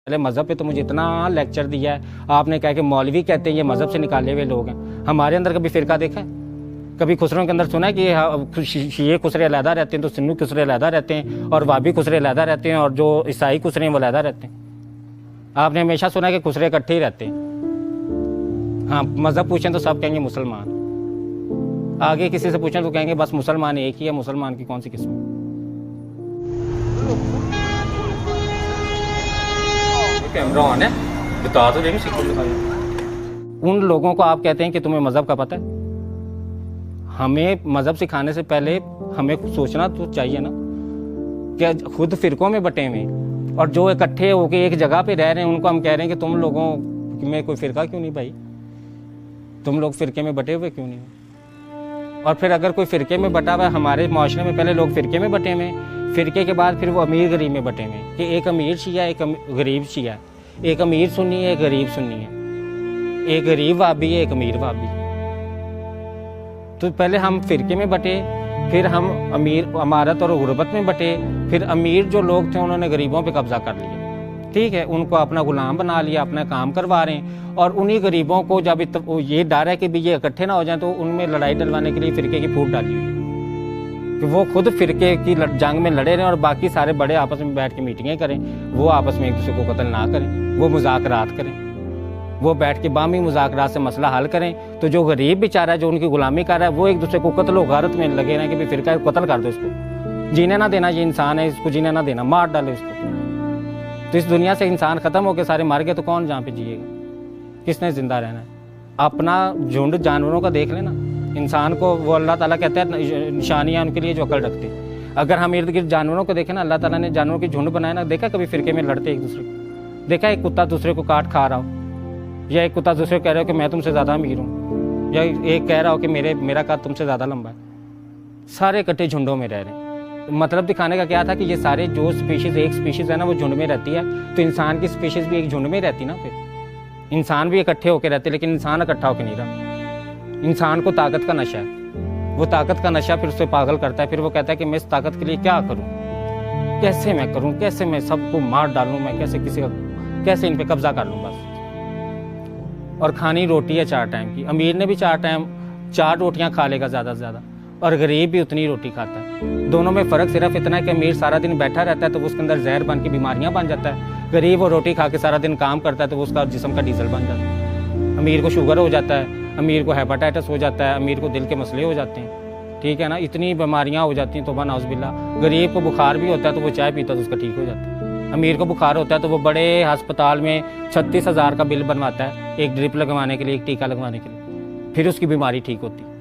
पहले मज़हब पे तो मुझे इतना लेक्चर दिया है। आपने कहा कि मौलवी कहते हैं ये मज़हब से निकाले हुए लोग हैं। हमारे अंदर कभी फ़िरका देखा है? कभी खुसरों के अंदर सुना है कि शिये खुसरे अलहदा रहते हैं तो सुन्नी खुसरे अलहदा रहते हैं और वाबी खुसरे अलहदा रहते हैं और जो ईसाई खुसरे हैं वो अलहदा रहते हैं? आपने हमेशा सुना है कि खुसरे इकट्ठे ही रहते हैं। हाँ, मज़हब पूछें तो सब कहेंगे मुसलमान। आगे किसी से पूछें तो कहेंगे बस मुसलमान एक ही है, मुसलमान की कौन सी किस्म? कैमरा ऑन है, बता तो देंगे। उन लोगों को आप कहते हैं कि तुम्हें मज़हब का पता है। हमें मज़हब सिखाने से पहले हमें सोचना तो चाहिए ना, क्या खुद फिरकों में बटे हुए और जो इकट्ठे होकर एक जगह पे रह रहे हैं उनको हम कह रहे हैं कि तुम लोगों में कोई फ़िरका क्यों नहीं भाई, तुम लोग फ़िरके में बटे हुए क्यों नहीं? और फिर अगर कोई फ़िरके में बटा हुआ है, हमारे माशरे में पहले लोग फ़िरके में बटे हुए, फ़िरके के बाद फिर वो अमीर गरीब में बटे हुए कि एक अमीर शिया एक गरीब शिया, एक अमीर सुन्नी है एक गरीब सुन्नी है, एक गरीब वाबी है एक अमीर वाबी। तो पहले हम फ़िरके में बटे, फिर हम अमीर अमारत और गुरबत में बटे, फिर अमीर जो लोग थे उन्होंने गरीबों पे कब्जा कर लिया। ठीक है, उनको अपना गुलाम बना लिया, अपना काम करवा रहे हैं। और उन्हीं गरीबों को जब ये डर है कि भी ये इकट्ठे ना हो जाएं तो उनमें लड़ाई डलवाने के लिए फ़िरके की फूट डाली हुई है कि वो खुद फ़िरके की जंग में लड़े रहें और बाकी सारे बड़े आपस में बैठ के मीटिंगें करें। वो आपस में एक दूसरे को कत्ल ना करें, वो मुज़ाकरात करें, वो बैठ के बामी मुज़ाकरात से मसला हल करें। तो जो गरीब बेचारा है जो उनकी गुलामी कर रहा है वो एक दूसरे को कत्ल व गारत में लगे रहें कि भाई फ़िरका कत्ल कर दो, इसको जीने ना देना, ये इंसान है इसको जीने ना देना, मार डालो इसको। तो इस दुनिया से इंसान ख़त्म होकर सारे मर गए तो कौन जहाँ पे जिएगा? किसने ज़िंदा रहना है? अपना झुंड जानवरों का देख लेना। इंसान को वो अल्लाह ताला कहता है निशानियाँ उनके लिए जो अकल रखते हैं। अगर हम इर्द गिर्द जानवरों को देखें ना, अल्लाह ताला ने जानवरों की झुंड बनाया ना, देखा कभी फ़िरके में लड़ते एक दूसरे को? देखा एक कुत्ता दूसरे को काट खा रहा हो, या एक कुत्ता दूसरे को कह रहा हो कि मैं तुमसे ज़्यादा अमीर हूँ, या एक कह रहा हो कि मेरा कद तुमसे ज़्यादा लंबा है? सारे इकट्ठे झुंडों में रह रहे हैं। मतलब दिखाने का क्या था कि ये सारे जो स्पीशीज़, एक स्पीशीज़ है ना वो झुंड में रहती है, तो इंसान की स्पीशीज़ भी एक झुंड में रहती ना। फिर इंसान भी इकट्ठे होकर रहते, लेकिन इंसान इकट्ठा होकर नहीं रहा। इंसान को ताकत का नशा है, वो ताकत का नशा फिर उससे पागल करता है। फिर वो कहता है कि मैं इस ताकत के लिए क्या करूं, कैसे मैं करूं, कैसे मैं सबको मार डालूं, मैं कैसे इन पे कब्जा कर लूं बस। और खानी रोटी है 4 टाइम की। अमीर ने भी 4 टाइम 4 रोटियां खा लेगा ज़्यादा से ज़्यादा, और गरीब भी उतनी रोटी खाता है। दोनों में फ़र्क सिर्फ इतना है कि अमीर सारा दिन बैठा रहता है तो उसके अंदर जहर बन के बीमारियां बन जाता है। गरीब वो रोटी खा के सारा दिन काम करता है तो उसका जिस्म का डीजल बन जाता है। अमीर को शुगर हो जाता है, अमीर को हेपेटाइटिस हो जाता है, अमीर को दिल के मसले हो जाते हैं। ठीक है ना, इतनी बीमारियां हो जाती हैं तौबा नाउज़ुबिल्लाह। गरीब को बुखार भी होता है तो वो चाय पीता है तो उसका ठीक हो जाता है। अमीर को बुखार होता है तो वो बड़े अस्पताल में 36,000 का बिल बनवाता है एक ड्रिप लगवाने के लिए, एक टीका लगवाने के लिए, फिर उसकी बीमारी ठीक होती है।